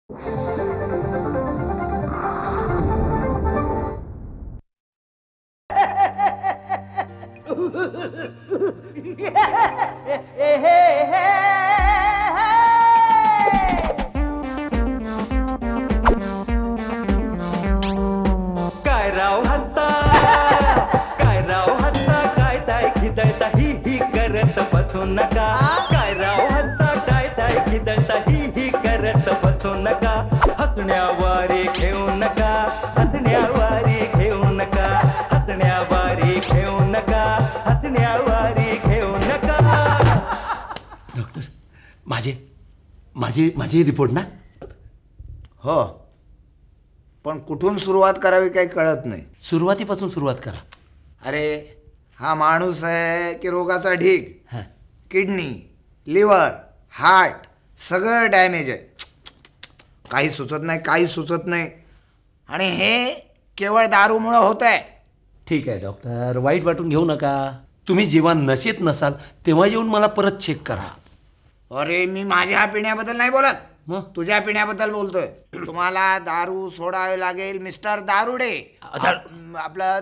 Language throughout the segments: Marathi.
काय राव हत्ता काय ताय खिदळता ही करत बसू नका. काय राव हत्ता काय ताय खिदळता ही करत बसू नका. हसण्यावारे घेऊ नका, हसण्यावारे घेऊ नका, हसण्यावारे घेऊ नका, हसण्यावारे घेऊ नका. डॉक्टर माझे माझे माझे रिपोर्ट ना. हो, पण कुठून सुरुवात करावी काही कळत नाही. सुरुवातीपासून सुरुवात करा. अरे हा माणूस आहे की रोगाचा ढीग. हां किडनी, लिव्हर, हार्ट सगळं डॅमेज आहे. काही सुचत नाही, काही सुचत नाही. आणि हे केवळ दारूमुळं होत आहे. ठीक आहे डॉक्टर, वाईट वाटून घेऊ नका. तुम्ही जेव्हा नशेत नसाल तेव्हा येऊन मला परत चेक करा. अरे मी माझ्या पिण्याबद्दल नाही बोलत, मग तुझ्या पिण्याबद्दल बोलतोय. तुम्हाला दारू सोडावे लागेल मिस्टर दारुडे. आपलं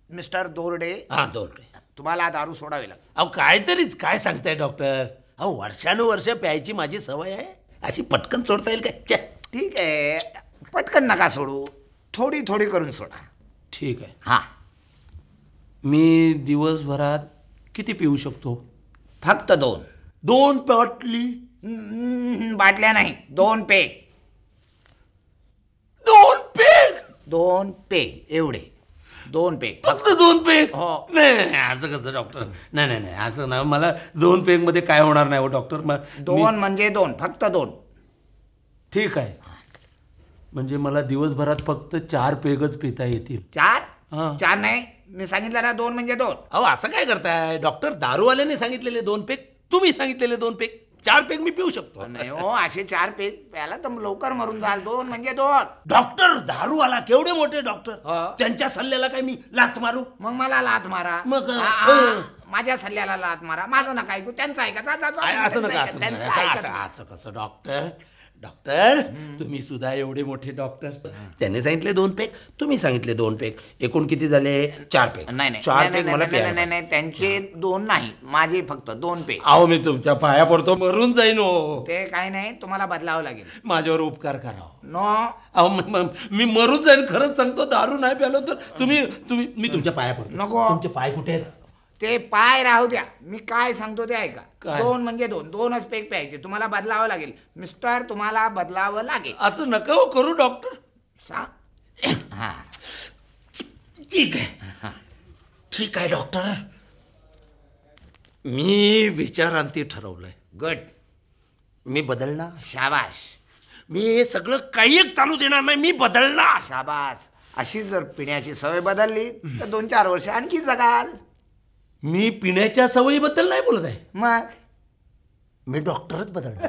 मिस्टर दोरडे. हां दोरडे. तुम्हाला दारू सोडावी लागेल. अहो काहीतरीच काय सांगताय डॉक्टर. अहो वर्षानुवर्ष प्यायची माझी सवय आहे, अशी पटकन सोडता येईल काय? ठीक आहे, पटकन नका सोडू, थोडी थोडी करून सोडा. ठीक आहे. हां, मी दिवसभरात किती पिऊ शकतो? फक्त 2. 2 बाटली. बाटल्या नाही, 2 पेग. 2 पेग. 2 पेग एवढे. 2 पेग फक्त 2 पेग? हो. नाही असं कसं डॉक्टर. नाही असं ना, मला 2 पेग मध्ये काय होणार नाही हो डॉक्टर. 2 म्हणजे 2, फक्त 2. ठीक आहे, म्हणजे मला दिवसभरात फक्त 4 पेगच पिता येतील. 4? हां. 4 नाही, मी सांगितलं ना 2 म्हणजे 2. अहो असं काय करताय डॉक्टर. दारूवाल्याने सांगितलेले 2 पेग, तुम्ही सांगितलेले 2 पेग. 4 पेग मी पिऊ शकतो. नाही हो, असे 4 पेग प्यायला तर लवकर मरून जाल. 2 म्हणजे 2. डॉक्टर दारूवाला केवढे मोठे डॉक्टर, हा. त्यांच्या सल्ल्याला काय मी लाथ मारू? मग मला लात मारा. मग, माझ्या सल्ल्याला लात मारा. माझं नका ऐकू, त्यांचं ऐका. असं नका, असं कसं डॉक्टर. डॉक्टर तुम्ही सुद्धा एवढे मोठे डॉक्टर. त्याने सांगितले 2 पेग, तुम्ही सांगितले 2 पेग, एकूण किती झाले? 4 पेग. नाही 4 पेग मला प्यायला. नाही, त्यांचे 2 नाही, माझे फक्त 2 पेग. अहो मी तुमच्या पाया पडतो, मरून जाईन हो. ते काही नाही, तुम्हाला बदलावं लागेल. माझ्यावर उपकार करा. नो. अहो मी मरून जाईन, खरंच सांगतो. दारू नाही प्यालो तर तुम्ही मी तुमच्या पाया पडतो. नको. तुमचे पाय कुठे आहेत? ते पाय राहू द्या, मी काय सांगतो ते ऐका. काय? 2 म्हणजे 2, 2च पेग प्यायचे. तुम्हाला बदलावं लागेल मिस्टर, तुम्हाला बदलावं लागेल. असं नका हो करू डॉक्टर. हा, ठीक आहे, ठीक आहे डॉक्टर. मी विचारांती ठरवलंय. गुड. मी बदलणार. शाबाश, मी सगळं काही एक चालू देणार नाही, मी बदलणार. शाबास. अशी जर पिण्याची सवय बदलली तर 2-4 वर्ष आणखी जगाल. मी पिण्याच्या सवयीबद्दल नाही बोलत आहे, मग मी डॉक्टरच बदलणार.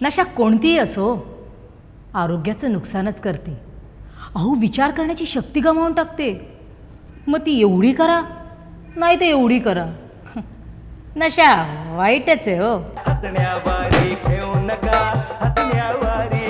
नशा कोणतीही असो आरोग्याचं नुकसानच करते. अहो विचार करण्याची शक्ती गमावून टाकते. मग ती एवढी करा नाही तर एवढी करा, नशा वाईटच आहे हो. हसण्यावारे घेऊ नका, हसण्यावारे